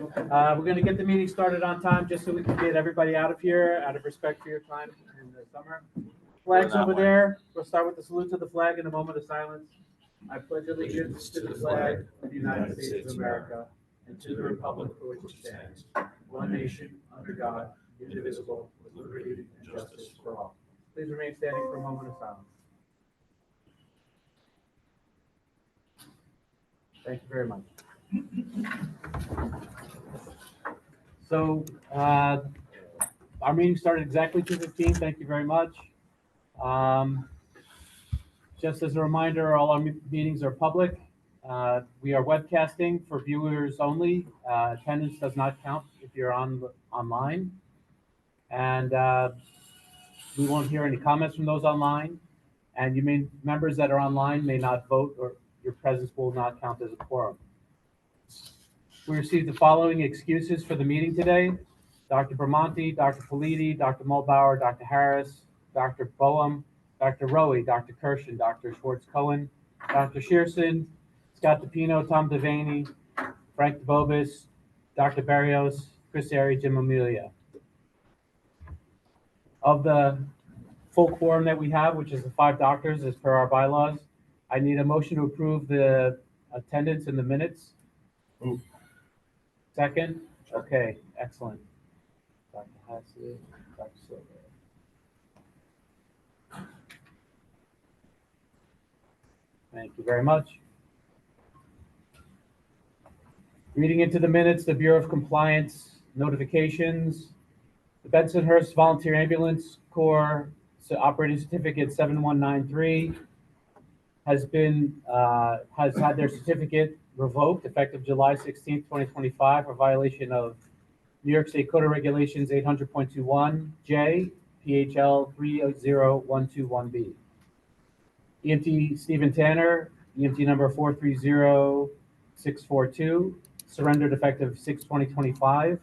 We're going to get the meeting started on time just so we can get everybody out of here out of respect for your time in the summer. Flags over there. We'll start with the salute to the flag in a moment of silence. I pledge allegiance to the flag of the United States of America and to the republic for which it stands, one nation, under God, indivisible, with liberty and justice for all. Please remain standing for a moment of silence. Thank you very much. So our meeting started exactly 2:15. Thank you very much. Just as a reminder, all our meetings are public. We are webcasting for viewers only. Attendance does not count if you're online. And we won't hear any comments from those online. And members that are online may not vote, or your presence will not count as a quorum. We received the following excuses for the meeting today: Dr. Bramante, Dr. Politi, Dr. Mulbauer, Dr. Harris, Dr. Boehm, Dr. Rowe, Dr. Kirshen, Dr. Schwartz-Cohen, Dr. Shearson, Scott DePino, Tom Devaney, Frank DeBobis, Dr. Barrios, Chris Airy, Jim Amelia. Of the full quorum that we have, which is the 5 doctors as per our bylaws, I need a motion to approve the attendance in the minutes. Ooh. Second? Okay, excellent. Dr. Hassett, Dr. Silver. Thank you very much. Reading into the minutes, the Bureau of Compliance notifications. The Bensonhurst Volunteer Ambulance Corps operating certificate 7193 has had their certificate revoked effective July 16th, 2025 for violation of New York State Code of Regulations 800.21J, PHL 300121B. EMT Stephen Tanner, EMT number 430642, surrendered effective 6/2025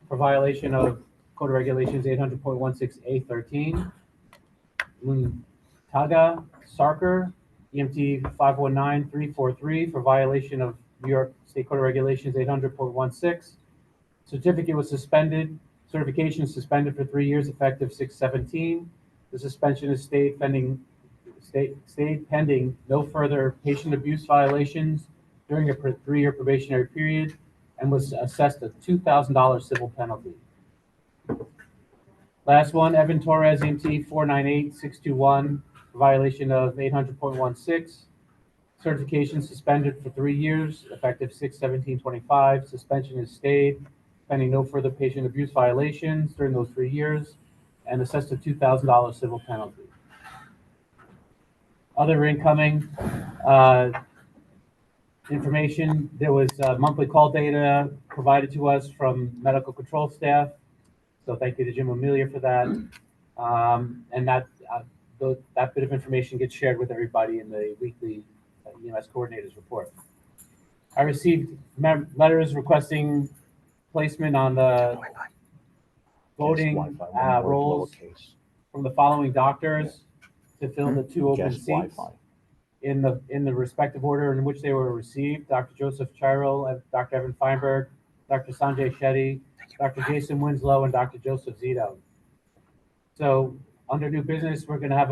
for violation of Code of Regulations 800.16A13. Taga Sarkar, EMT 519343, for violation of New York State Code of Regulations 800.16. Certificate was suspended. Certification is suspended for 3 years effective 6/17. The suspension is stayed pending no further patient abuse violations during a 3-year probationary period, and was assessed a $2,000 civil penalty. Last one, Evan Torres, EMT 498621, violation of 800.16. Certification suspended for 3 years, effective 6/17/25. Suspension is stayed pending no further patient abuse violations during those 3 years, and assessed a $2,000 civil penalty. Other incoming information: there was monthly call data provided to us from medical control staff. So thank you to Jim Amelia for that. And that bit of information gets shared with everybody in the weekly EMS coordinators report. I received letters requesting placement on the voting roles from the following doctors to fill the 2 open seats in the respective order in which they were received: Dr. Joseph Chirol, Dr. Evan Feinberg, Dr. Sanjay Shetty, Dr. Jason Winslow, and Dr. Joseph Zito. So under new business, we're going to have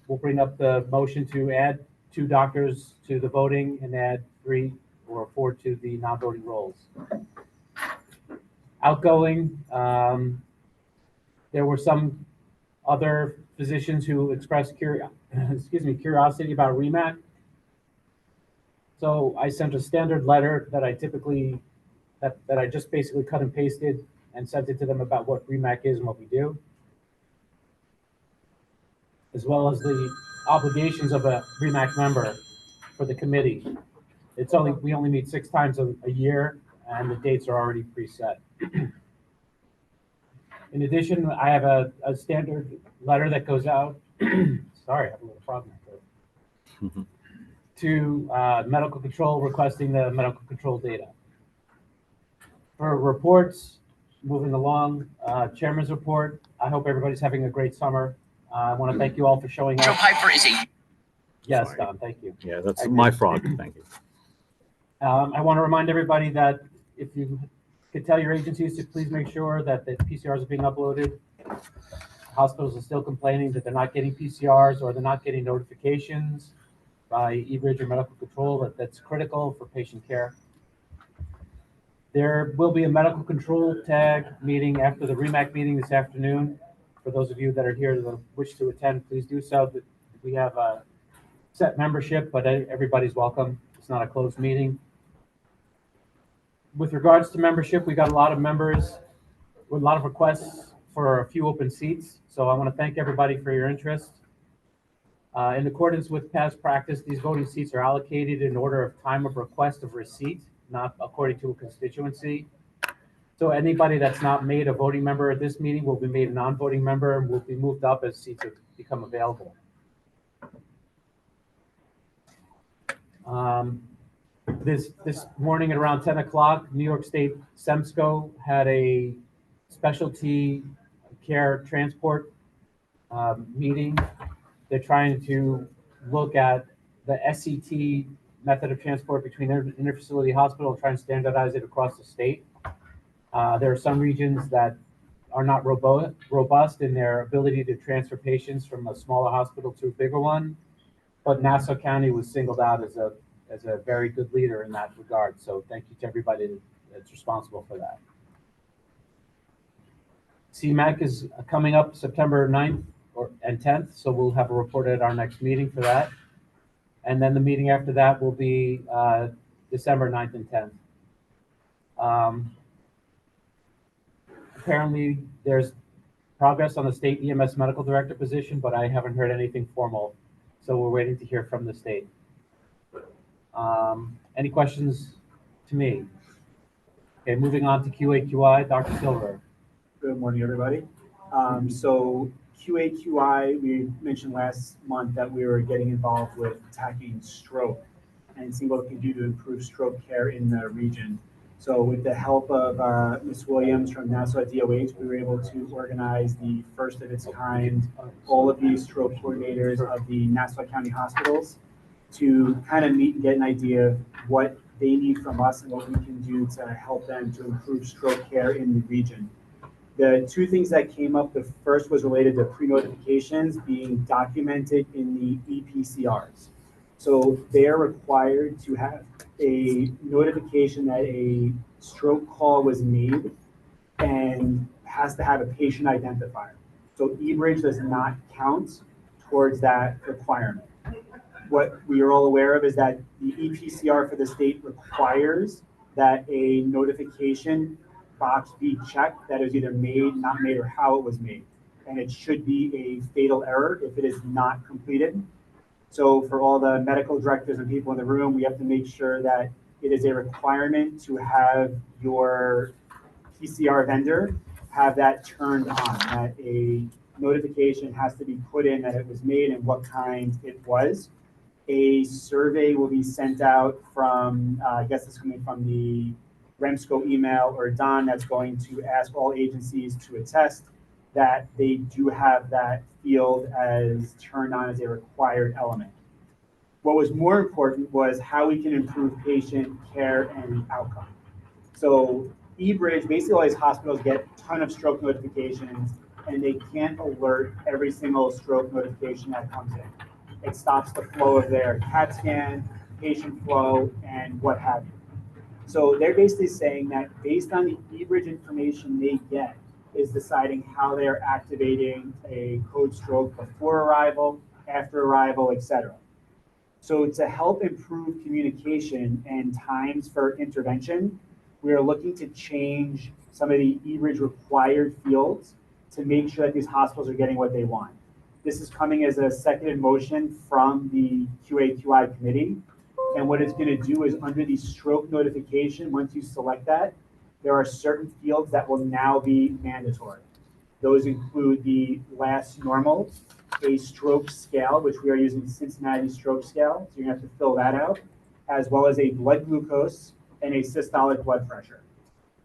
we'll bring up the motion to add 2 doctors to the voting and add 3 or 4 to the non-voting roles. Outgoing, there were some other physicians who expressed curiosity about REMAC. So I sent a standard letter that I typically that I just basically cut and pasted and sent it to them about what REMAC is and what we do, as well as the obligations of a REMAC member for the committee. We only meet 6 times a year, and the dates are already preset. In addition, I have a standard letter that goes out. Sorry, I have a little frog in my throat. To medical control requesting the medical control data. For reports, moving along, chairman's report. I hope everybody's having a great summer. I want to thank you all for showing up. Joe Piper is a... Yes, Sorry. Don, thank you. Yeah, that's my frog. Thank you. I want to remind everybody that if you could tell your agencies to please make sure that the PCRs are being uploaded. Hospitals are still complaining that they're not getting PCRs or they're not getting notifications by eBridge or medical control. That's critical for patient care. There will be a medical control tag meeting after the REMAC meeting this afternoon. For those of you that are here that wish to attend, please do so. We have a set membership, but everybody's welcome. It's not a closed meeting. With regards to membership, we got a lot of members with a lot of requests for a few open seats. So I want to thank everybody for your interest. In accordance with past practice, these voting seats are allocated in order of time of request of receipt, not according to a constituency. So anybody that's not made a voting member at this meeting will be made a non-voting member and will be moved up as seats become available. This morning at around 10 o'clock, New York State SEMSCO had a specialty care transport meeting. They're trying to look at the SCT method of transport between interfacility hospital and try and standardize it across the state. There are some regions that are not robust in their ability to transfer patients from a smaller hospital to a bigger one, but Nassau County was singled out as a very good leader in that regard. So thank you to everybody that's responsible for that. CMAC is coming up September 9th and 10th, so we'll have a report at our next meeting for that. And then the meeting after that will be December 9th and 10th. Apparently, there's progress on the state EMS medical director position, but I haven't heard anything formal, so we're waiting to hear from the state. Any questions to me? Okay, moving on to QAQI, Dr. Silver. Good morning, everybody. So QAQI, we mentioned last month that we were getting involved with attacking stroke and seeing what we can do to improve stroke care in the region. So with the help of Ms. Williams from Nassau DOH, we were able to organize the first of its kind, all of these stroke coordinators of the Nassau County hospitals to kind of meet and get an idea of what they need from us and what we can do to help them to improve stroke care in the region. The two things that came up, the first was related to pre-notifications being documented in the EPCRs. So they are required to have a notification that a stroke call was made and has to have a patient identifier. So eBridge does not count towards that requirement. What we are all aware of is that the EPCR for the state requires that a notification box be checked that is either made, not made, or how it was made. And it should be a fatal error if it is not completed. So for all the medical directors and people in the room, we have to make sure that it is a requirement to have your PCR vendor have that turned on, that a notification has to be put in that it was made and what kind it was. A survey will be sent out from, I guess it's coming from the REMSCO email or Don, that's going to ask all agencies to attest that they do have that field as turned on as a required element. What was more important was how we can improve patient care and outcome. So eBridge, basically all these hospitals get a ton of stroke notifications and they can't alert every single stroke notification that comes in. It stops the flow of their CAT scan, patient flow, and what have you. So they're basically saying that based on the eBridge information they get is deciding how they're activating a code stroke before arrival, after arrival, etc. So to help improve communication and times for intervention, we are looking to change some of the eBridge required fields to make sure that these hospitals are getting what they want. This is coming as a seconded motion from the QAQI committee. And what it's going to do is under the stroke notification, once you select that, there are certain fields that will now be mandatory. Those include the last normal, a stroke scale, which we are using Cincinnati stroke scale. So you're going to have to fill that out, as well as a blood glucose and a systolic blood pressure.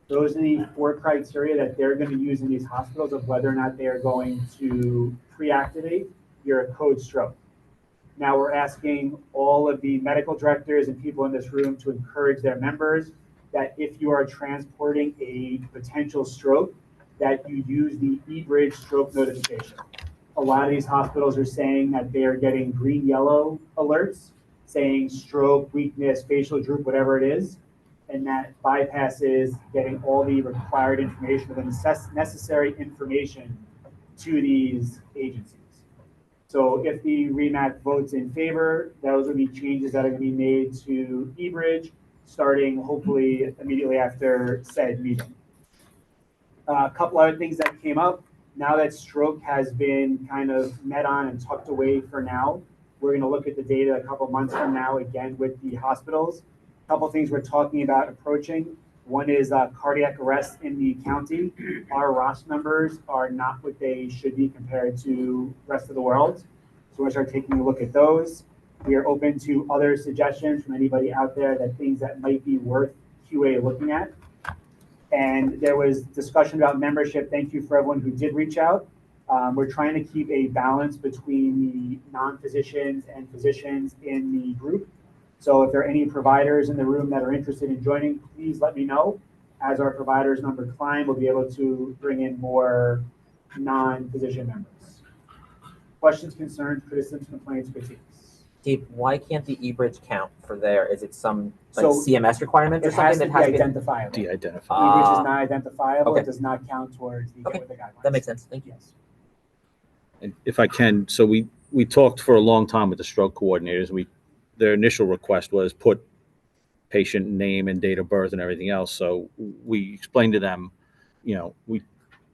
Those are the 4 criteria that they're going to use in these hospitals of whether or not they are going to pre-activate your code stroke. Now we're asking all of the medical directors and people in this room to encourage their members that if you are transporting a potential stroke, that you use the eBridge stroke notification. A lot of these hospitals are saying that they are getting green, yellow alerts saying stroke, weakness, facial droop, whatever it is, and that bypasses getting all the required information or the necessary information to these agencies. So if the REMAC votes in favor, those will be changes that are going to be made to eBridge, starting hopefully immediately after said meeting. A couple other things that came up. Now that stroke has been kind of met on and tucked away for now, we're going to look at the data a couple months from now again with the hospitals. A couple things we're talking about approaching. One is cardiac arrest in the county. Our ROS numbers are not what they should be compared to the rest of the world. So we're going to start taking a look at those. We are open to other suggestions from anybody out there that things that might be worth QA looking at. And there was discussion about membership. Thank you for everyone who did reach out. We're trying to keep a balance between the non-physicians and physicians in the group. So if there are any providers in the room that are interested in joining, please let me know. As our providers number climb, we'll be able to bring in more non-physician members. Questions, concerns, criticisms, complaints, critiques? Dave, why can't the eBridge count for there? Is it some like So CMS requirement or It has something to that be has been? identifiable. De-identified. Which is not identifiable, okay. it does not count towards the Okay. Get With The guidelines. That makes sense. Thank you. Yes. And if I can, so we talked for a long time with the stroke coordinators. Their initial request was put patient name and date of birth and everything else. So we explained to them, we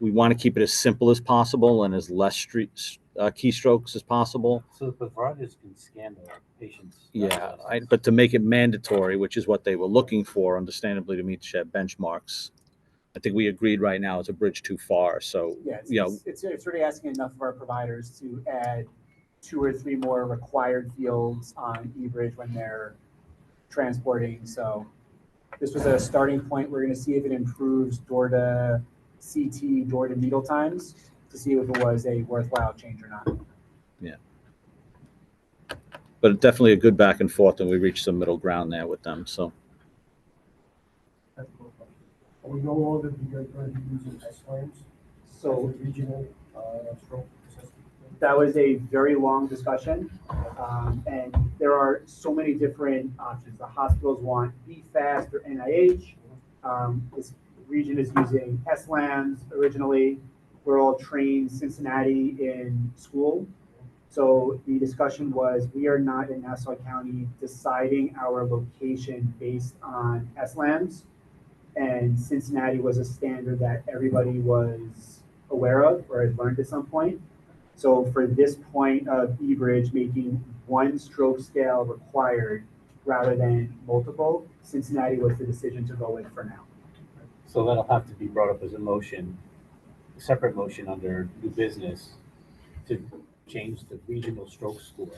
want to keep it as simple as possible and as less keystrokes as possible. So the providers can scan the patients. Yeah, but to make it mandatory, which is what they were looking for, understandably, to meet SHED benchmarks, I think we agreed right now it's a bridge too far. So, Yeah, it's really asking enough of our providers to add 2 or 3 more required fields on eBridge when they're transporting. So this was a starting point. We're going to see if it improves door to CT, door to needle times to see if it was a worthwhile change or not. Yeah. But definitely a good back and forth, and we reached some middle ground there with them. So. Are we no longer going to be using SLAMs? So regional stroke assessment? that was a very long discussion, and there are so many different options. The hospitals want BFAST or NIH. This region is using SLAMs originally. We're all trained Cincinnati in school. So the discussion was, we are not in Nassau County deciding our location based on SLAMs. And Cincinnati was a standard that everybody was aware of or had learned at some point. So for this point of eBridge making one stroke scale required rather than multiple, Cincinnati was the decision to go with for now. So that'll have to be brought up as a motion, a separate motion under new business to change the regional stroke score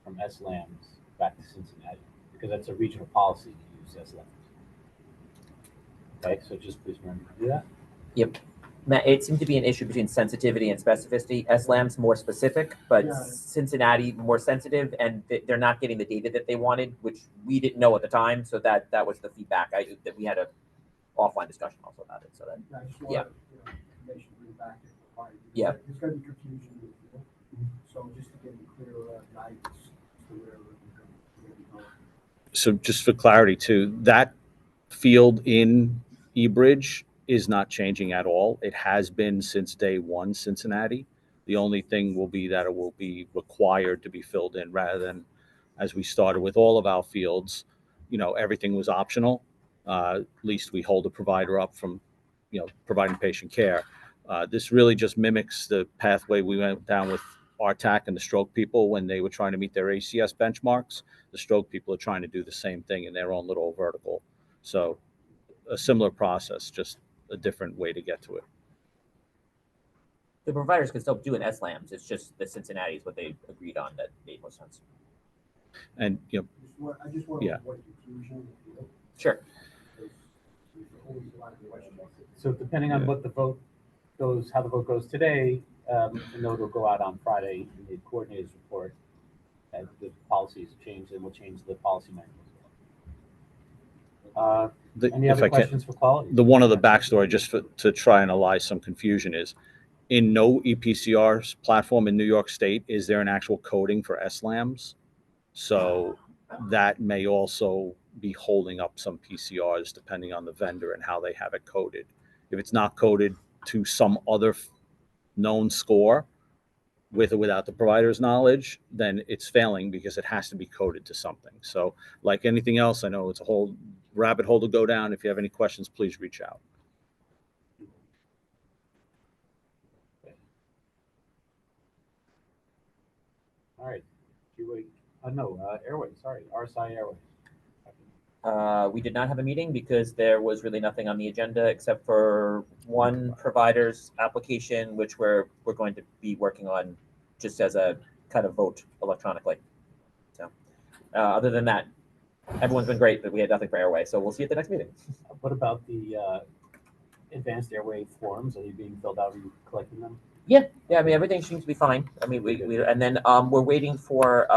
from SLAMs back to Cincinnati, because that's a regional policy to use SLAMs. Okay, so just please remember to do that. Yep. Matt, it seemed to be an issue between sensitivity and specificity. SLAM's more specific, but Yeah. Cincinnati more sensitive, and they're not getting the data that they wanted, which we didn't know at the time. So that was the feedback. That we had a offline discussion also about it. So that I just want Yeah. information to bring back to the party. Yeah. There's going to be confusion. So just to get a clear guidance to where we're going to go. So just for clarity too, that field in eBridge is not changing at all. It has been since day one, Cincinnati. The only thing will be that it will be required to be filled in rather than, as we started with all of our fields, everything was optional. At least we hold the provider up from, providing patient care. This really just mimics the pathway we went down with RTAC and the stroke people when they were trying to meet their ACS benchmarks. The stroke people are trying to do the same thing in their own little vertical. So a similar process, just a different way to get to it. the providers can still do an SLAMs. It's just the Cincinnati is what they agreed on that made more sense. And, I just want to avoid confusion. Sure. There's always a lot of questions. So depending on what the vote goes, how the vote goes today, the note will go out on Friday in the coordinator's report. as the policies change, and we'll change the policy manual. Any If other I can, questions for quality? the one of the backstory, just to try and allay some confusion, is in no EPCR platform in New York State is there an actual coding for SLAMs. So that may also be holding up some PCRs depending on the vendor and how they have it coded. If it's not coded to some other known score, with or without the provider's knowledge, then it's failing because it has to be coded to something. So like anything else, I know it's a whole rabbit hole to go down. If you have any questions, please reach out. All right. Airways, sorry, RSI Airways. We did not have a meeting because there was really nothing on the agenda except for one provider's application, which we're going to be working on just as a kind of vote electronically. So other than that, everyone's been great, but we had nothing for Airway. So we'll see you at the next meeting. What about the advanced airway forms? Are they being filled out? Are you collecting them? Yeah. I mean, everything seems to be fine. I mean, and then we're waiting for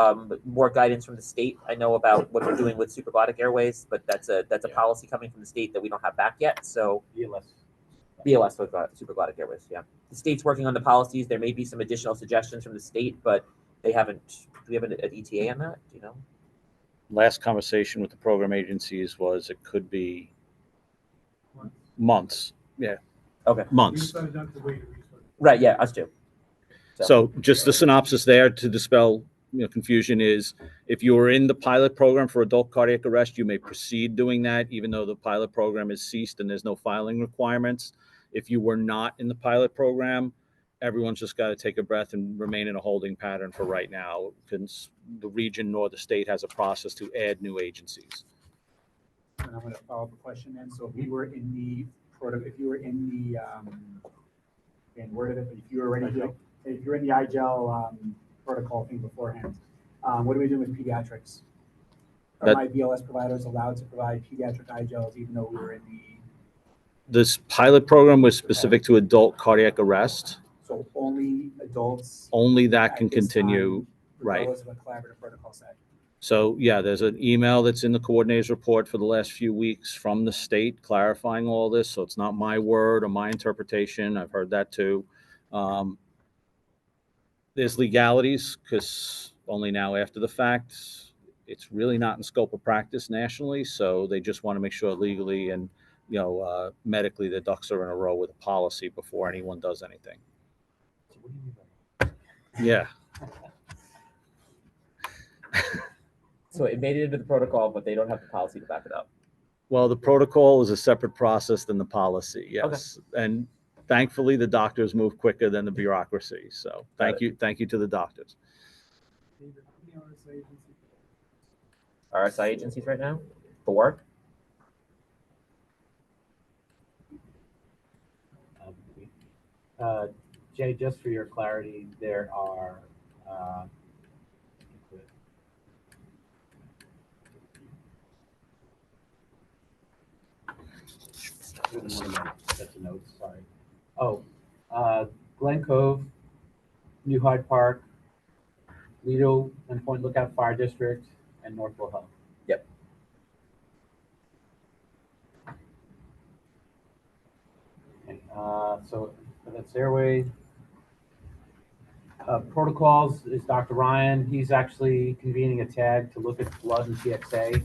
more guidance from the state. I know about what they're doing with supraglottic airways, but that's a policy coming from the state that we don't have back yet. So BLS with supraglottic airways. Yeah, the state's working on the policies. There may be some additional suggestions from the state, but they haven't. Do we have an ETA on that? Do you know? Last conversation with the program agencies was it could be months. Yeah. Okay. Months. Right. Yeah. Us too. So just the synopsis there to dispel confusion is if you were in the pilot program for adult cardiac arrest, you may proceed doing that even though the pilot program is ceased and there's no filing requirements. If you were not in the pilot program, everyone's just got to take a breath and remain in a holding pattern for right now, because the region nor the state has a process to add new agencies. And I'm going to follow up a question then. So if you were in the if you were in the if you were in the IGEL protocol thing beforehand, what are we doing with pediatrics? Are my BLS providers allowed to provide pediatric IGELs even though we were in This pilot program was specific to adult cardiac arrest. So only adults. Only that can continue, right? Regardless of a collaborative protocol set. So yeah, there's an email that's in the coordinator's report for the last few weeks from the state clarifying all this. So it's not my word or my interpretation. I've heard that too. There's legalities because only now after the fact, it's really not in scope of practice nationally. So they just want to make sure legally and medically the ducks are in a row with a policy before anyone does anything. So what do you mean by that? Yeah. So it made it into the protocol, but they don't have the policy to back it up. Well, the protocol is a separate process than the policy. Yes. Okay. And thankfully the doctors move quicker than the bureaucracy. So thank you to the doctors. RSI agencies right now? 4? Jay, just for your clarity, there are that's a note, sorry. Oh, Glen Cove, New Hyde Park, Lido and Point Lookout Fire District, and Northville Health. Yep. Okay, so that's airway. Protocols is Dr. Ryan. He's actually convening a tag to look at blood and TXA.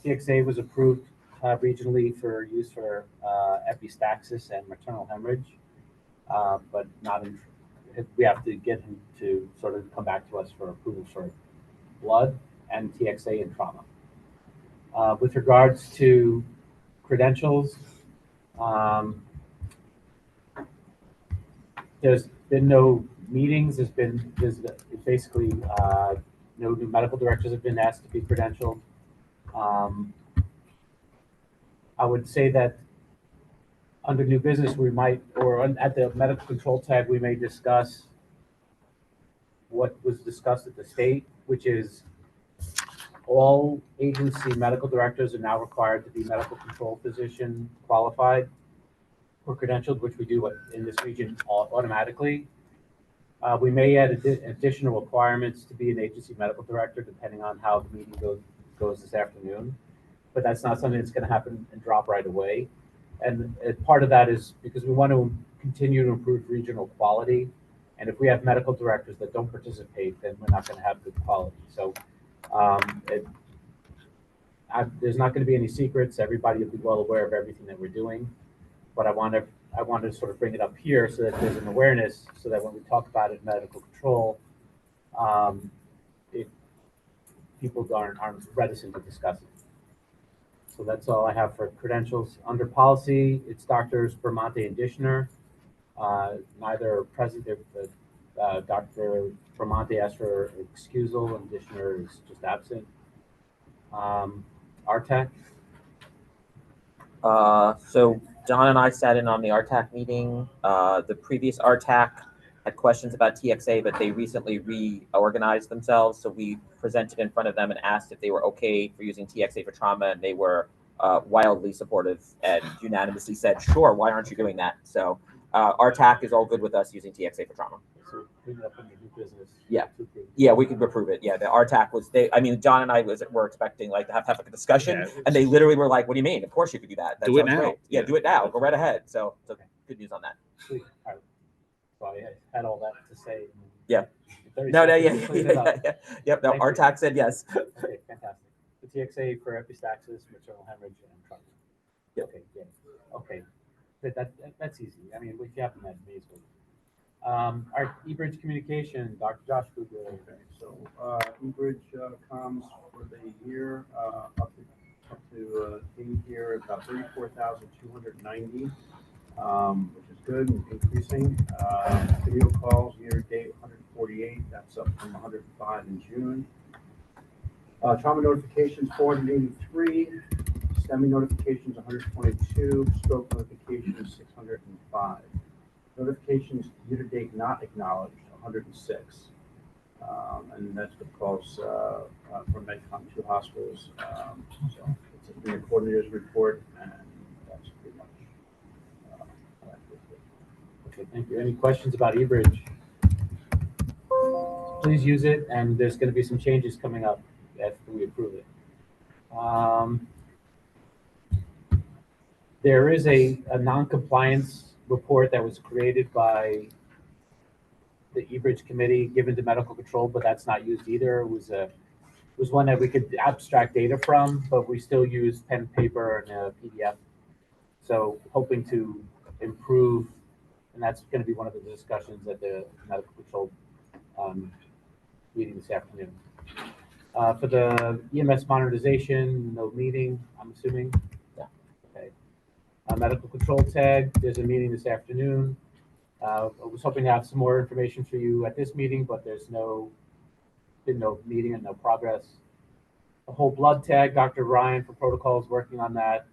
TXA was approved regionally for use for epistaxis and maternal hemorrhage, but not in. We have to get him to sort of come back to us for approval for blood and TXA and trauma. With regards to credentials, there's been no meetings. There's basically no new medical directors have been asked to be credentialed. I would say that under new business, we might, or at the medical control tab, we may discuss what was discussed at the state, which is all agency medical directors are now required to be medical control physician qualified or credentialed, which we do in this region automatically. We may add additional requirements to be an agency medical director, depending on how the meeting goes this afternoon. But that's not something that's going to happen and drop right away. And part of that is because we want to continue to improve regional quality. And if we have medical directors that don't participate, then we're not going to have good quality. So there's not going to be any secrets. Everybody will be well aware of everything that we're doing. But I want to sort of bring it up here so that there's an awareness, so that when we talk about it, medical control, people aren't reticent to discuss it. So that's all I have for credentials. Under policy, it's Doctors Bramante and Dishner. Neither are present. Dr. Bramante asked for excusal, and Dishner is just absent. RTAC. So John and I sat in on the RTAC meeting. The previous RTAC had questions about TXA, but they recently reorganized themselves. So we presented in front of them and asked if they were okay for using TXA for trauma, and they were wildly supportive and unanimously said, sure, why aren't you doing that? So RTAC is all good with us using TXA for trauma. So bring it up in the new business. Yeah. Yeah, we could approve it. Yeah, the RTAC was John and I were expecting like to have a discussion, Yeah, and they literally were like, "What do you mean? Of course you could do that. That Do it sounds now." great. Yeah, Yeah. do it now. Go right ahead." So good news on that. Sweet. All right. So I had all that to say. Yeah. 30 No, seconds to clean it up. Yep. No, Thank you. RTAC said yes. Okay, fantastic. The TXA for epistaxis, maternal hemorrhage, and trauma. Yep. Okay, yeah. Okay. That's easy. I mean, if you have them, that's amazing. Our eBridge communication, Dr. Josh Kruger. Okay, so, eBridge, comms for the year, up to date here, about 34,290, which is good and increasing. Video calls year to date, 148, that's up from 105 in June. Trauma notifications, 483. STEMI notifications, 122. Stroke notifications, 605. Notifications year-to-date not acknowledged, 106. And that's because from Medcom 2 hospitals. So it's in the coordinator's report, and that's pretty much Okay, thank you. Any questions about eBridge? Please use it, and there's going to be some changes coming up after we approve it. There is a non-compliance report that was created by the eBridge committee given to medical control, but that's not used either. It was one that we could abstract data from, but we still use pen and paper and a PDF. So hoping to improve, and that's going to be one of the discussions at the medical control meeting this afternoon. For the EMS modernization, no meeting, I'm assuming. Yeah. Okay. Medical control tag, there's a meeting this afternoon. I was hoping to have some more information for you at this meeting, but there's been no meeting and no progress. The whole blood tag, Dr. Ryan for protocol is working on that.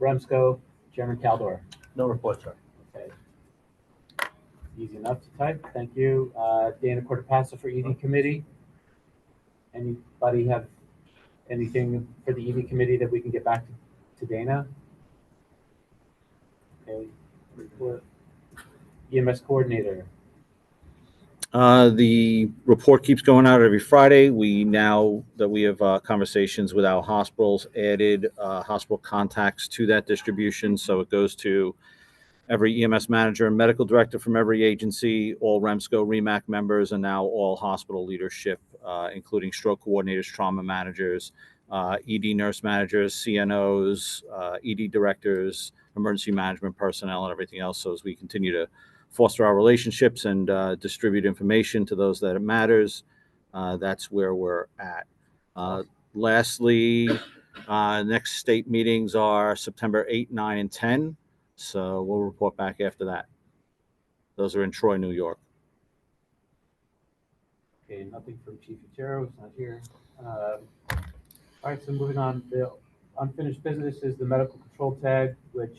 Remsco, Chairman Caldor. no report, sir. Okay. Easy enough to type. Thank you. Dana Cortopassa for ED committee. Anybody have anything for the ED committee that we can get back to Dana? Okay. Report. EMS coordinator. The report keeps going out every Friday. Now that we have conversations with our hospitals, added hospital contacts to that distribution. So it goes to every EMS manager and medical director from every agency, all REMSCO, REMAC members, and now all hospital leadership, including stroke coordinators, trauma managers, ED nurse managers, CNOs, ED directors, emergency management personnel, and everything else. So as we continue to foster our relationships and distribute information to those that it matters, that's where we're at. Lastly, next state meetings are September 8, 9, and 10. So we'll report back after that. Those are in Troy, New York. Okay, nothing from Chief Otero, it's not here. All right, so moving on, the unfinished business is the medical control tag, which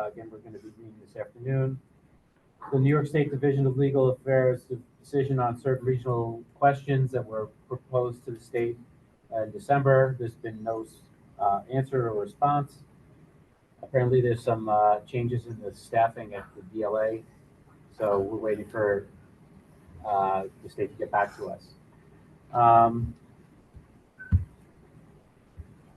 again, we're going to be meeting this afternoon. The New York State Division of Legal Affairs decision on certain regional questions that were proposed to the state in December. There's been no answer or response. Apparently there's some changes in the staffing at the DLA. So we're waiting for the state to get back to us.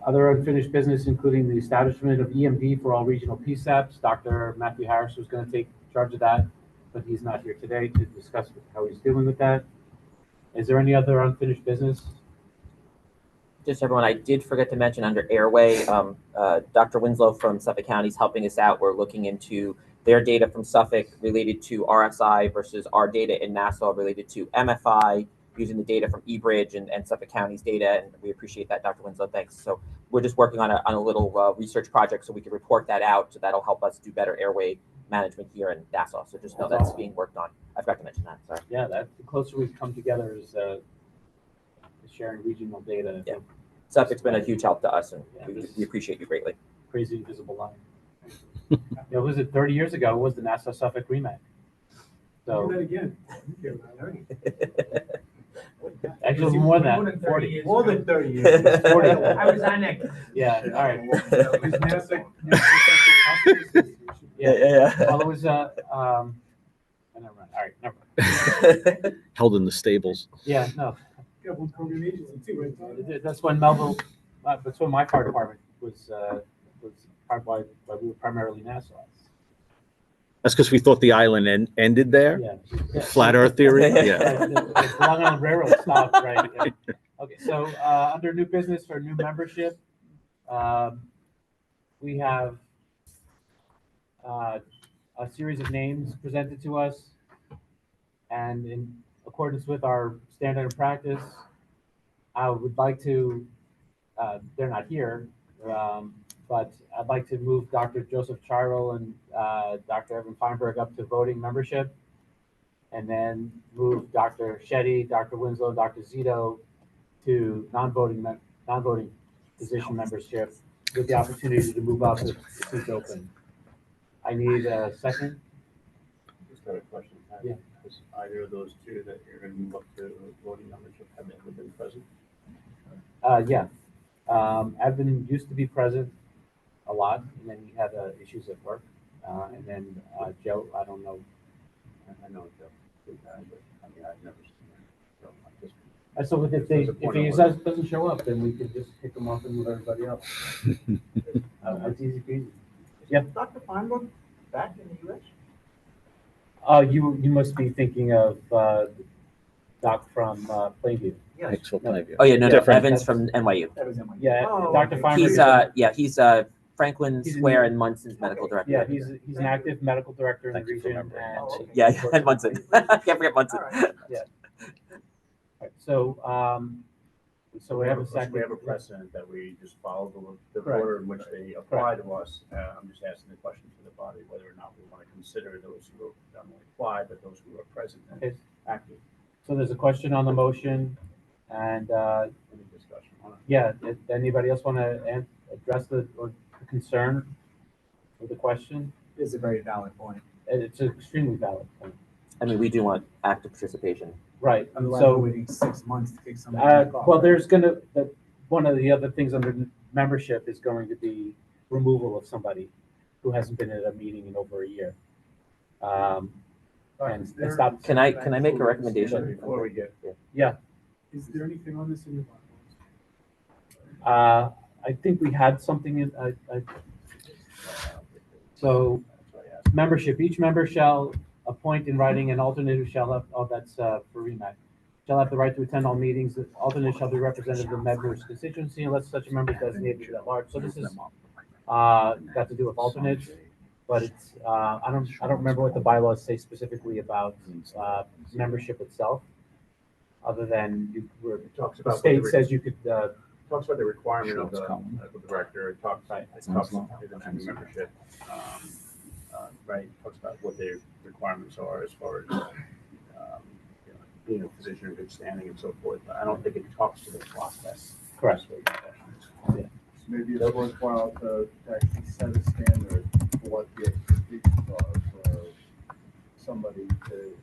Other unfinished business, including the establishment of EMD for all regional PSAPs. Dr. Matthew Harris was going to take charge of that, but he's not here today to discuss how he's doing with that. Is there any other unfinished business? Just everyone, I did forget to mention under airway, Dr. Winslow from Suffolk County is helping us out. We're looking into their data from Suffolk related to RSI versus our data in Nassau related to MFI, using the data from eBridge and Suffolk County's data, and we appreciate that, Dr. Winslow. Thanks. So we're just working on a little research project so we can report that out. So that'll help us do better airway management here in Nassau. So just know that's being worked on. I forgot to mention that. Sorry. Yeah, the closer we come together is sharing regional data. Yeah. Suffolk's been a huge help to us, and Yeah, we appreciate you greatly. Crazy invisible line. Was it 30 years ago? It was the Nassau Suffolk REMAC. So Do that again. actually more than that, 40. More than 30 years. 40. I was on that. Yeah, all right. Yeah. Well, it was never mind. All right, never mind. Held in the stables. Yeah, no. Couple program agency too, right? That's when Melville. That's when my fire department was why we were primarily Nassau. That's because we thought the island ended there. Yeah. Flat Earth theory. Yeah. Right, the Long Island Railroad stopped, right? Yeah. Okay, so under new business for new membership, we have a series of names presented to us, and in accordance with our standard of practice, I would like to. They're not here, but I'd like to move Dr. Joseph Chirol and Dr. Evan Feinberg up to voting membership, and then move Dr. Shetty, Dr. Winslow, Dr. Zito to non-voting position membership with the opportunity to move up if the seat's open. I need a second. Just got a question. Yeah. Has either of those two that you're going to move up to voting membership have ever been present? Yeah. Evan used to be present a lot, and then he had issues at work. And then Joe, I don't know. I know Joe, good guy, but I mean, I've never seen him. So I just, So if he doesn't show up, then we could just pick him up and move everybody else. It's easy peasy. Dr. Feinberg back in the US? You must be thinking of Doc from Plainview. Thanks for Plainview. Oh yeah, no, Different. Evan's from NYU. That was in my. Yeah, Oh, Dr. okay. Feinberg. He's Franklin He's in Square the- and Munson's medical director. Yeah, he's an active medical director in the Thank you for region. remembering. And Oh, okay. Yeah, and Munson. Can't forget Munson. All right. Right, so we have a second. We have a precedent that we just follow the Correct. order in which they apply to us. I'm just asking the question to the body, whether or not we want to consider those who not only apply, but those who are present and Okay, active. so there's a question on the motion, and Any discussion on it? yeah, if anybody else want to address the concern or the question? It's a very valid point. It's an extremely valid point. I mean, we do want active participation. Right, Otherwise, so. we're waiting 6 months to kick somebody back off. Well, there's one of the other things under membership is going to be removal of somebody who hasn't been at a meeting in over a year. And stop. Can I make a recommendation? Before we get, Yeah, Is there anything on this in your bylaws? I think we had something in, so that's what I asked. membership, each member shall appoint in writing an alternate who shall have, that's for REMAC, shall have the right to attend all meetings. The alternate shall be representative of the member's constituency unless such a member is designated at large. So this is, got to do with alternates, but it's, I don't remember what the bylaws say specifically about, membership itself, other than It talks the about. state says you could, Talks about the requirement of the medical director, it talks about the membership. Right, talks about what their requirements are as far as, being a physician in good standing and so forth, but I don't think it talks to the process. correct. Maybe it's worthwhile to actually set a standard for what the expectations are for somebody to,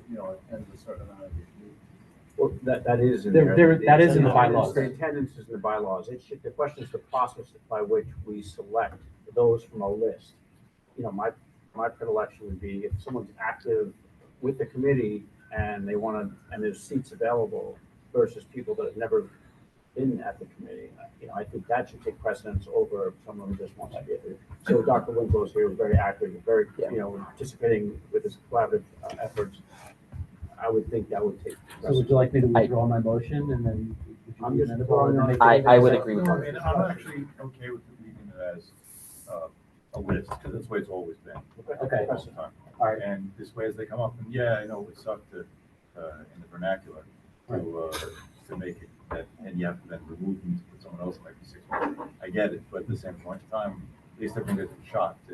attend a certain amount of these meetings. Well, that is in There- there. that is in the bylaws. The attendance is in the bylaws. The question is the process by which we select those from a list. My my predilection would be if someone's active with the committee and they want to, and there's seats available versus people that have never been at the committee. I think that should take precedence over someone who just wants to be there. So Dr. Winslow here was very active, very, participating with his collaborative efforts. I would think that would take So would precedence. you like me to withdraw my motion and then? I'm just throwing out- I would agree with No, that. and I'm actually okay with leaving it as a list, because that's the way it's always been. Okay. All the time. All right. And this way as they come up, and yeah, I know it sucked to, in the vernacular, to make it that, and you have to then remove them to put someone else, like 6 months. I get it, but at the same point in time, at least everyone gets a shot to.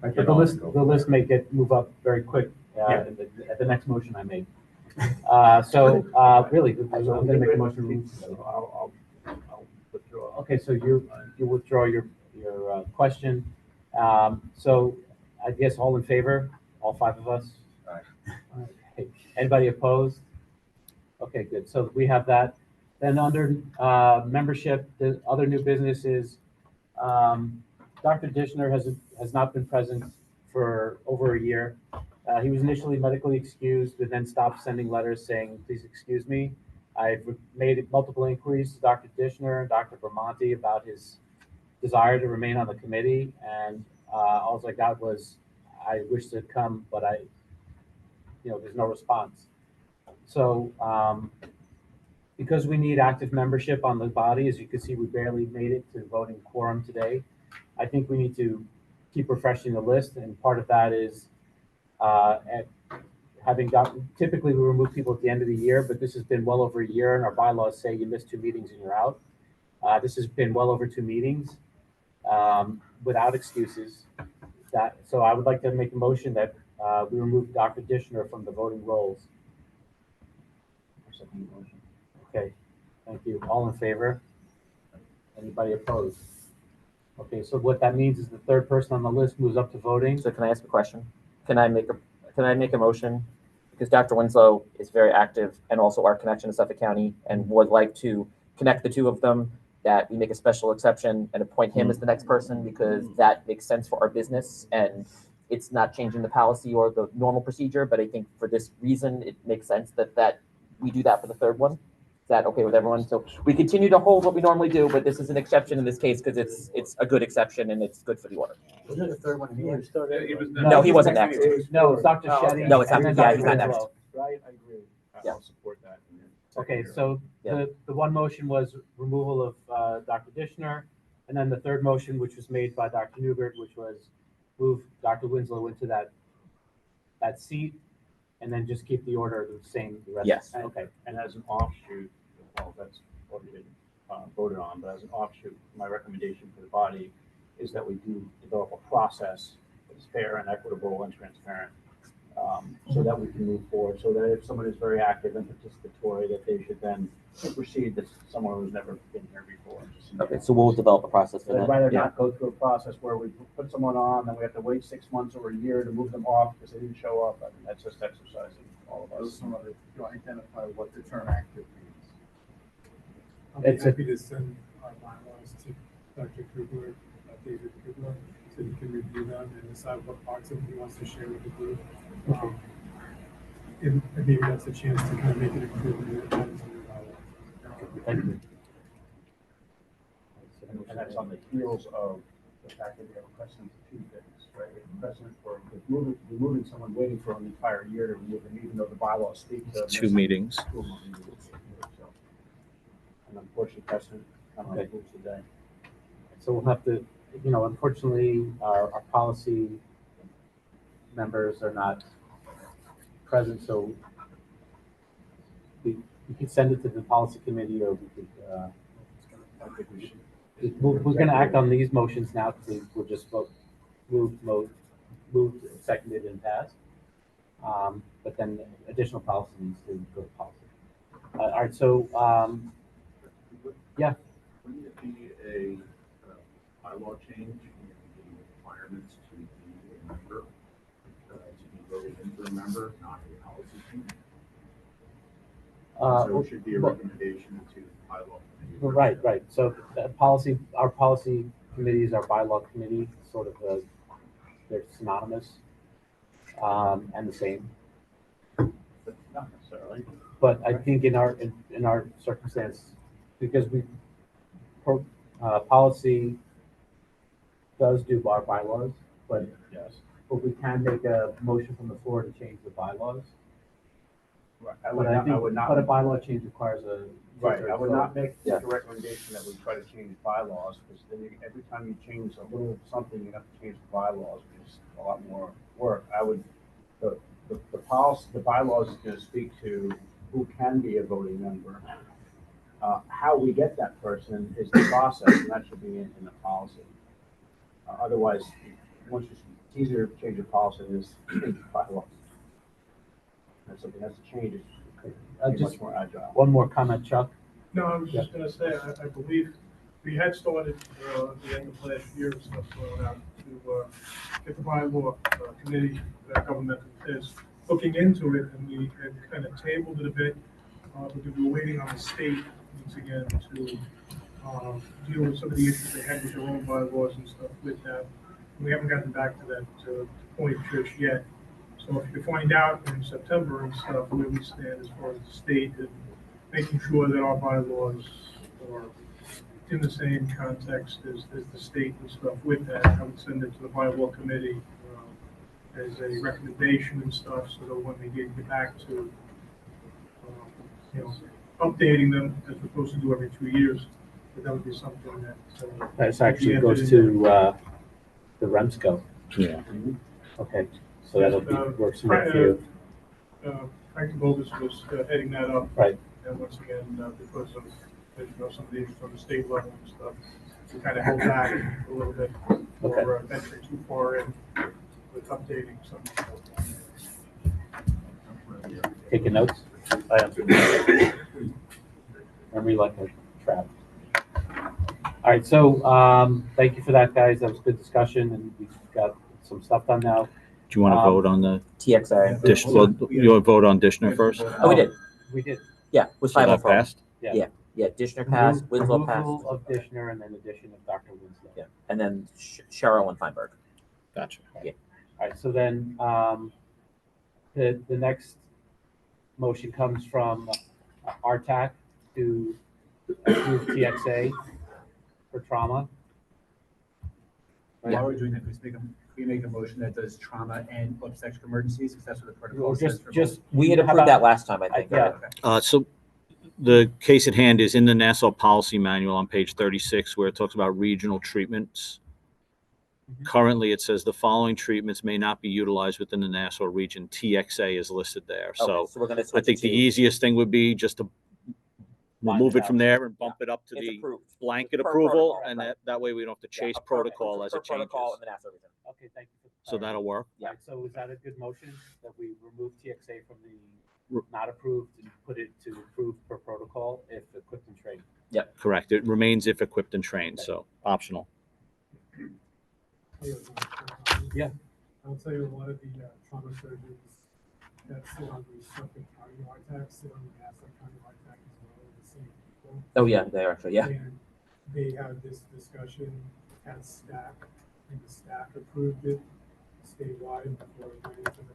Right, get but on and the go list from may move up very quick, Yeah. at the next motion I make. Really, I'm gonna make a motion. I'll withdraw. Okay, so you withdraw your question. So I guess all in favor, all 5 of us? Aye. Okay. Anybody opposed? Okay, good. So we have that. Then under membership, the other new businesses, Dr. Dishner has not been present for over a year. He was initially medically excused, but then stopped sending letters saying, please excuse me. I've made multiple inquiries to Dr. Dishner and Dr. Bramante about his desire to remain on the committee, and all I got was, I wish to come, but there's no response. So because we need active membership on the body, as you can see, we barely made it to voting quorum today. I think we need to keep refreshing the list, and part of that is typically we remove people at the end of the year, but this has been well over a year, and our bylaws say you miss 2 meetings and you're out. This has been well over 2 meetings without excuses. So I would like to make a motion that we remove Dr. Dishner from the voting rolls. Okay, thank you. All in favor? Anybody opposed? Okay, so what that means is the third person on the list moves up to voting. So can I ask a question? Can I make a motion? Because Dr. Winslow is very active and also our connection to Suffolk County, and would like to connect the 2 of them, that we make a special exception and appoint him as the next person, because that makes sense for our business and it's not changing the policy or the normal procedure. But I think for this reason, it makes sense that we do that for the third one. Is that okay with everyone? So we continue to hold what we normally do, but this is an exception in this case because it's a good exception and it's good for the order. Was it the third one here? No, he wasn't next. No, it's Dr. Oh, okay. Shetty. No, it's not. and then Yeah, he's not Dr. next. Winslow. Right, I agree. Yeah. I'll support that. Okay, so Yeah. the one motion was removal of Dr. Dishner, and then the third motion, which was made by Dr. Newbert, which was move Dr. Winslow into that seat, and then just keep the order the same. The rest. Yes. Okay. And as an offshoot, well, that's what we didn't voted on, but as an offshoot, my recommendation for the body is that we do develop a process that's fair and equitable and transparent, so that we can move forward, so that if someone is very active and participatory, that they should then proceed as someone who's never been here before. Okay, so we'll develop a process for So I'd that. rather Yeah. not go through a process where we put someone on, then we have to wait 6 months or a year to move them off because they didn't show up. I mean, that's just exercising all of Those us. some of the, you identify what the term active means. I'll be It's a- happy to send our bylaws to Dr. Kugler, David Kugler, so he can review them and decide what parts of it he wants to share with the group. And maybe that's a chance to kind of make an improvement in the bylaws. Thank you. And that's on the heels of the fact that we have a precedent of 2 things, right? We have a precedent for removing someone waiting for an entire year to remove them, even though the bylaws speak to. 2 meetings. 2 meetings. So, an unfortunate precedent on the rules today. So we'll have to, unfortunately, our policy members are not present, so we could send it to the policy committee, or we could, I think we should. we're going to act on these motions now, because we'll just vote, moved, seconded, and passed. But then additional policy needs to go to policy. All right, so, yeah. Wouldn't it be a bylaw change in the requirements to be a member, to be voted into a member, not a policy change? So it should be a recommendation to bylaw committee. Right. So our policy committee is our bylaw committee, sort of, they're synonymous. and the same. But not necessarily. But I think in our circumstance, because policy does do our bylaws, but Yes. we can make a motion from the floor to change the bylaws. Right. I But would I not, think, I would not. but a bylaw change requires a. Right, I would not make Yeah. a recommendation that we try to change bylaws, because then every time you change a little something, you have to change the bylaws, which is a lot more work. The policy, the bylaws is gonna speak to who can be a voting member. How we get that person is the process, and that should be in the policy. Otherwise, it's easier to change a policy than just change the bylaws. That's something that's a change, it's Just much more agile. one more comment, Chuck. No, I was just gonna say, I believe we had started, at the end of last year, and stuff going out to, get the bylaw, committee, government is looking into it, and we had kind of tabled it a bit, because we were waiting on the state, once again, to, deal with some of the issues they had with their own bylaws and stuff with that. We haven't gotten back to that, point just yet. So if you find out in September and stuff where we stand as far as the state and making sure that our bylaws are in the same context as the state and stuff with that, I would send it to the bylaw committee as a recommendation and stuff, so that when they get back to, updating them as we're supposed to do every 2 years, that would be something that. This actually goes to the REMSCO. Yeah. Okay, so that'll be, works for you. Frank Bogus was heading that up. Right. And once again, because of, some of the issues on the state level and stuff, we kind of held back a little bit for venturing too far in with updating some of the stuff. Taking notes? I am. Memory like a trap. All right, so thank you for that, guys. That was a good discussion, and we've got some stuff done now. Do you want to vote on the TXA. Dish? Well, you want to vote on Dishner first? Oh, we did. We did. Yeah, with So that 504. passed? Yeah, Dishner passed, Winslow passed. Removal of Dishner and then addition of Dr. Winslow. Yeah, and then Cheryl and Feinberg. Gotcha. All right, so then the next motion comes from RTAC to approve TXA for trauma. While we're doing that, can we make a motion that does trauma and obstetric emergencies, because that's what the protocol Or says. just We had how approved about- that last time, I think. yeah. right? So the case at hand is in the Nassau Policy Manual on page 36, where it talks about regional treatments. Mhm. Currently, it says the following treatments may not be utilized within the Nassau region. TXA is listed there. Okay, So so we're gonna I switch think it the to easiest thing would be just to Line remove it it from out. there and bump it up to it's the approved. blanket Per approval, protocol, and right. that way we don't have to chase Yeah, protocol as per it changes. protocol in the Nassau region. Okay, thank you. So that'll work. Yeah. All right, so is that a good motion, that we remove TXA from the R- not approved and put it to approved per protocol if equipped and trained? Correct. It remains if equipped and trained, so optional. Yeah. I'll tell you, a lot of the trauma surgeons that sit on the Suffolk County RTAC sit on the Nassau County RTAC as well, the same people. Oh, yeah, they are actually, yeah. And they had this discussion at staff, and the staff approved it statewide before it went into the.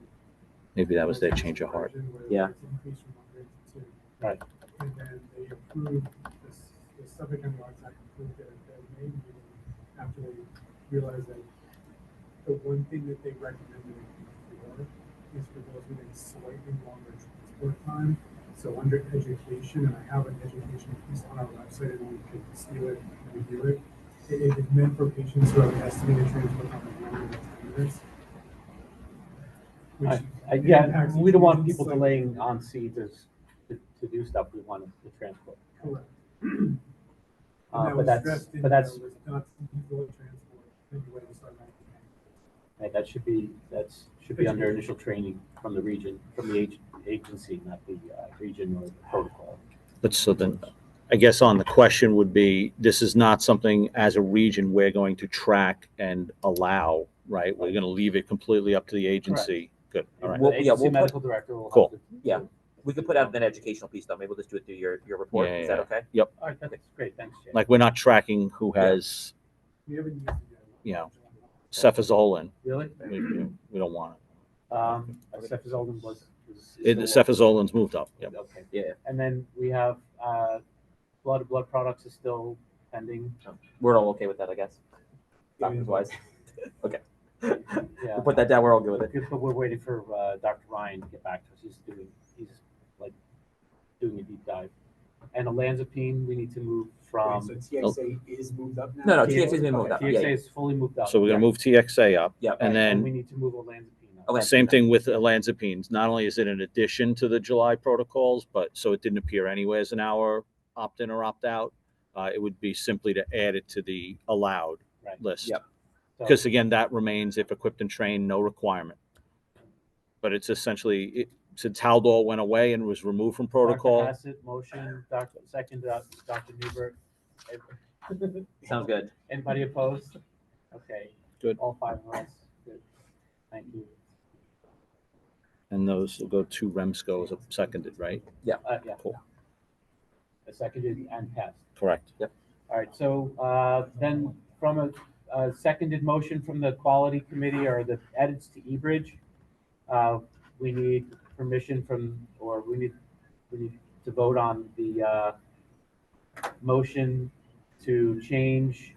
Maybe that was their change of heart. Yeah. It's increased from 100 to 2. Right. And then they approved, the Suffolk County RTAC approved it at their main meeting after they realized that the one thing that they recommended before is for those with a slightly longer transport time. So under education, and I have an education piece on our website, and we could steal it and review it. It is meant for patients who have an estimated transport time of longer than 10 minutes. which Yeah, impacts we don't want infusion people cycle. delaying on seats to do stuff. We want the transport. Correct. But that's, Was not equal transport, anyway, so right, that should be under initial training from the region, from the agency, not the region or the protocol. But so then, I guess on the question would be, this is not something as a region we're going to track and allow, right? We're going to leave it completely up to the agency. Good, all right. Well, The yeah, agency we'll put- medical director will. have Cool. to- Yeah. We could put out an educational piece though. Maybe we'll just do it through your report. Yeah, Is that okay? All right, that's great. Thanks, Jay. Like, we're not tracking who has we haven't used it yet. You know, cefazolin. Really? We don't want it. Cefazolin was. Cefazolin's moved up, yep. Okay. Yeah, And then we have, blood products is still pending. we're all okay with that, I guess. Doctors wise. Okay. Yeah. We'll put that down. We're all good with it. Good, but we're waiting for, Dr. Ryan to get back to us. He's like doing a deep dive. And olanzapine, we need to move from. So TXA is moved up now? No, TXA has been moved up. TXA Yeah, yeah. is fully moved up. So we're gonna move TXA up, Yeah. and And we then need to move olanzapine up. Okay. same thing with olanzapines. Not only is it an addition to the July protocols, but so it didn't appear anywhere as an hour opt-in or opt-out. It would be simply to add it to the allowed Right. list. Yep. So- Because again, that remains if equipped and trained, no requirement. But it's essentially, since Haldol went away and was removed from protocol, Dr. Hassett, motion, second, Dr. Newbert. Sounds good. Anybody opposed? Okay. Good. All five of us. Good. Thank you. and those will go to Remsco as a seconded, right? Yeah. Cool. Seconded and passed. Correct. All right, so then from a seconded motion from the quality committee or the edits to eBridge, we need permission from, or we need to vote on the motion to change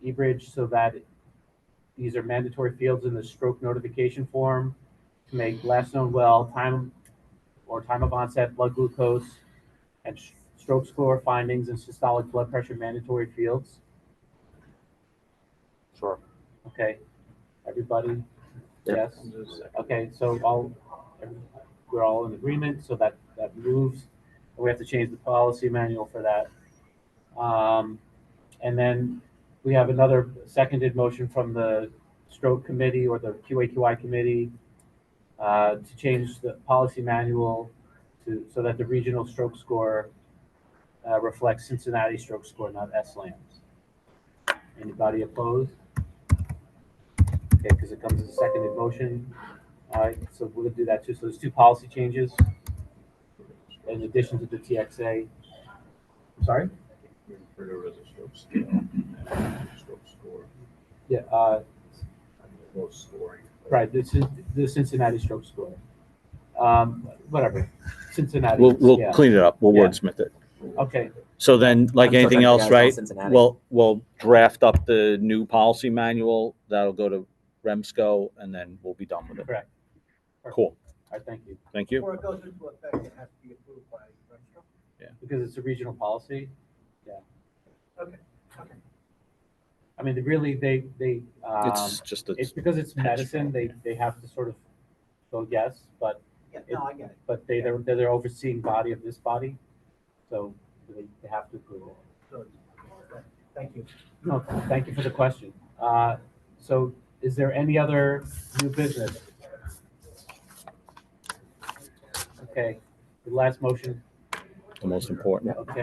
eBridge so that these are mandatory fields in the stroke notification form to make last known well, time of onset, blood glucose, and stroke score findings and systolic blood pressure mandatory fields. Sure. Okay, everybody? Yep. Yes? Okay, so we're all in agreement, so that moves. We have to change the policy manual for that. And then we have another seconded motion from the stroke committee or the QAQI committee to change the policy manual so that the regional stroke score reflects Cincinnati stroke score, not SLAMs. Anybody opposed? Okay, because it comes as a seconded motion. All right, so we'll do that too. So there's two policy changes in addition to the TXA. I'm sorry? We refer to it as a stroke scale, and stroke score, Yeah, low scoring. right. This is the Cincinnati stroke score. Whatever. Cincinnati. We'll yeah. clean it up. We'll Yeah. wordsmith it. Okay. So then, like I'm still anything trying to else, figure out right? Cincinnati. We'll draft up the new policy manual. That'll go to Remsco, and then we'll be done with it. Correct. Cool. All right. Thank you. Thank you. Before it goes into effect, it has to be approved by Remsco? Because it's a regional policy. Yeah. Okay. I mean, they It's just it's a, because it's medicine. They have to sort of go yes, but Yeah, no, I get it. they're the overseeing body of this body, so they have to approve it. So, thank you. No, thank you for the question. So is there any other new business? Okay, the last motion, the most important. okay.